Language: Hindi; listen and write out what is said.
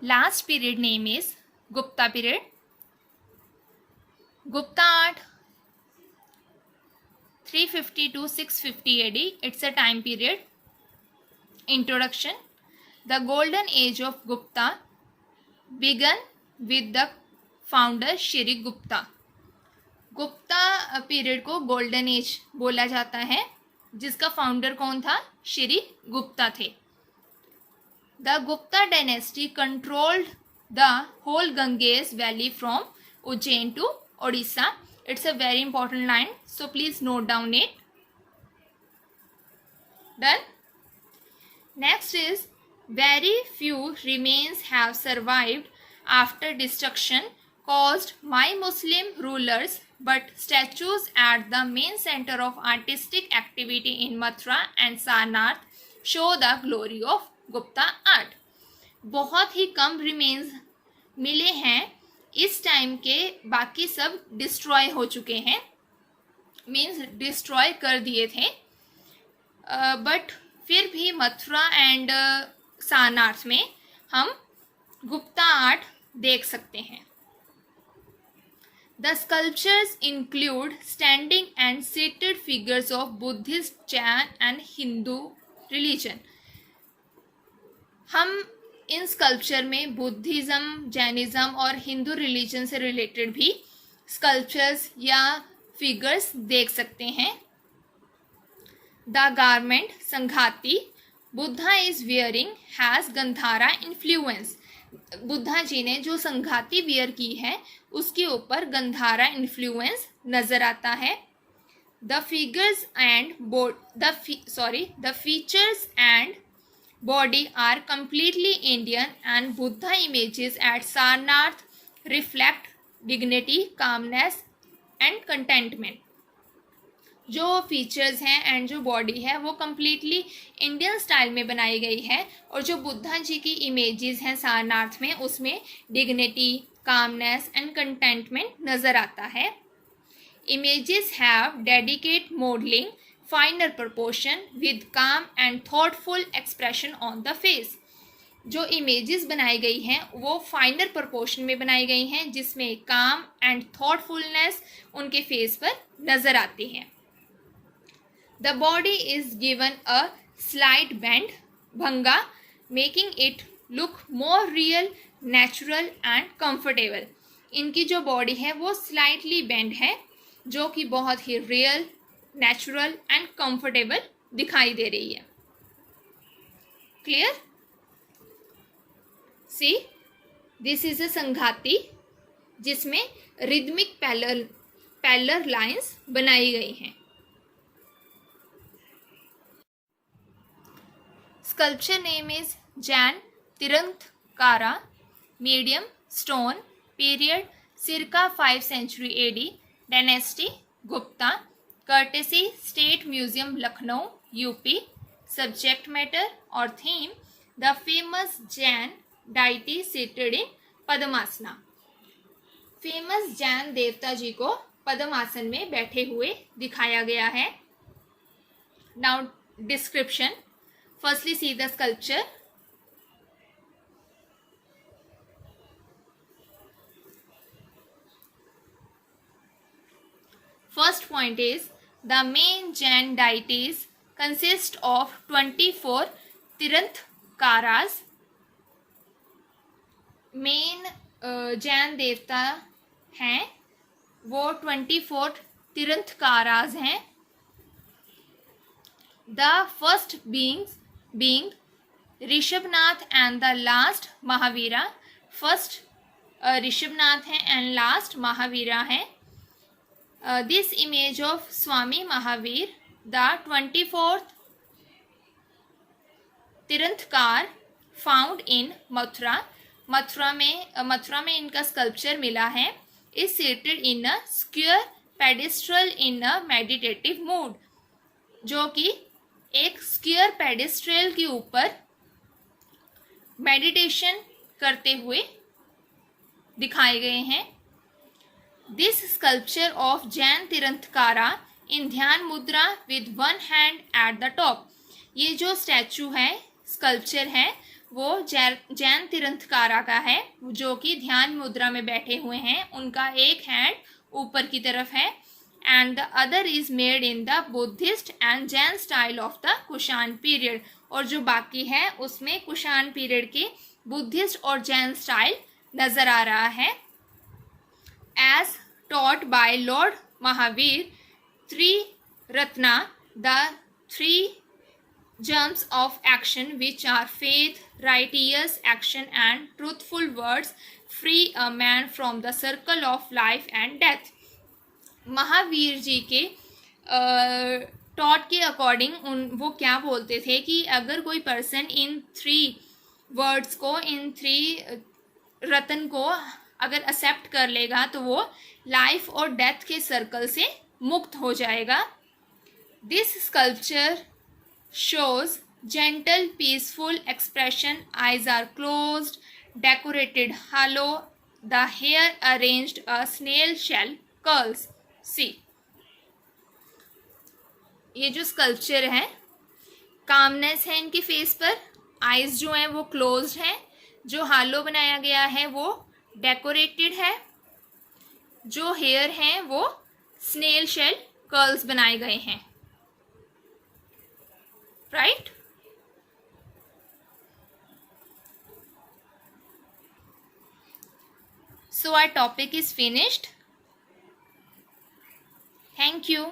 Last period name is Gupta period. Gupta art 350 to 650 AD. It's a time period. Introduction. The golden age of Gupta began with the founder Shri Gupta. Gupta period को गोल्डन एज बोला जाता है, जिसका फाउंडर कौन था? श्री गुप्ता थे. The Gupta dynasty controlled the whole Ganges valley from Ujjain to Odisha. It's a very important line, so please note down it. Done. Next is very few remains have survived after destruction caused by Muslim rulers, but statues at the main center of artistic activity in Mathura and Sarnath show the glory of Gupta art. बहुत ही कम remains मिले हैं इस टाइम के, बाकी सब डिस्ट्रॉय हो चुके हैं, मीन्स डिस्ट्रॉय कर दिए थे. बट फिर भी मथुरा एंड सारनाथ में हम गुप्ता आर्ट देख सकते हैं. The sculptures include standing and seated figures of Buddhist, Jain and Hindu religion. हम इन स्कल्पचर में बुद्धिज्म, जैनिज्म और हिंदू रिलीजन से रिलेटेड भी स्कल्पचर्स या फिगर्स देख सकते हैं. The garment sanghati Buddha is wearing has Gandhara influence. Buddha ji ने जो संघाती वियर की है उसके ऊपर गंधारा इन्फ्लुएंस नजर आता है. The figures and the features and body are completely Indian and Buddha images at Sarnath reflect dignity, calmness and contentment. जो फीचर्स हैं एंड जो बॉडी है वो कम्प्लीटली इंडियन स्टाइल में बनाई गई है, और जो बुद्धा जी की इमेजेस हैं सारनाथ में उसमें डिग्निटी, कामनेस एंड कंटेंटमेंट नज़र आता है. Images have dedicate modelling, finer proportion with calm and thoughtful expression on the face. जो इमेजेस बनाई गई हैं वो फाइनर प्रपोर्शन में बनाई गई हैं, जिसमें काम एंड थॉटफुलनेस उनके फेस पर नज़र आती हैं. The body is given a slight bend, bhanga, making it look more real, natural and comfortable. इनकी जो बॉडी है वो स्लाइटली बेंड है, जो कि बहुत ही रियल, नेचुरल एंड कंफर्टेबल दिखाई दे रही है. Clear? See, this is a संघाती जिसमें रिदमिक पैलर लाइंस बनाई गई हैं. Sculpture name is Jain Tirthankara. Medium stone. Period circa 5th century AD. Dynasty Gupta. Courtesy State Museum Lucknow UP. Subject matter or theme the famous Jain deity seated in Padmasana. Famous Jain देवता जी को पद्मासन में बैठे हुए दिखाया गया है. Now description. Firstly, see the sculpture. First point is the main Jain deities consist of 24 Tirthankaras. Main Jain देवता हैं वो 24 तीर्थंकारास हैं. The first being Rishabhanath and the last Mahavira. First Rishabhanath है एंड लास्ट महावीरा है. This image of Swami Mahavir the 24th Tirthankar found in Mathura. Mathura में इनका स्कल्पचर मिला है. Is seated in a square pedestal in a meditative mood, जो कि एक स्क्वायर पेडेस्ट्रल के ऊपर मेडिटेशन करते हुए दिखाए गए हैं. This sculpture of Jain Tirthankara in dhyana mudra with one hand at the top. ये जो स्टैचू है, स्कल्पचर है, वो जैन तीर्थंकरा का है, जो कि ध्यान मुद्रा में बैठे हुए हैं। उनका एक हैंड ऊपर की तरफ है। And the other is made in the Buddhist and Jain style of the Kushan period. और जो बाकी है उसमें कुषाण पीरियड के बुद्धिस्ट और जैन स्टाइल नजर आ रहा है। As taught by Lord Mahavir Triratna, the three germs of action which are faith, righteous action and truthful words free a man from the circle of life and death। Mahavir ji के टॉट के अकॉर्डिंग वो क्या बोलते थे कि अगर कोई पर्सन इन थ्री वर्ड्स को, इन थ्री रत्न को अगर एक्सेप्ट कर लेगा तो वो लाइफ और डेथ के सर्कल से मुक्त हो जाएगा। This sculpture shows gentle peaceful expression, eyes are closed, decorated halo, the hair arranged a snail shell curls। see, ये जो स्कल्पचर है कामनेस है इनके फेस पर, आईज जो हैं वो क्लोज्ड हैं, जो हालो बनाया गया है वो डेकोरेटेड है, जो हेयर हैं वो स्नेल शेल कर्ल्स बनाए गए हैं। right? So our topic is finished. Thank you.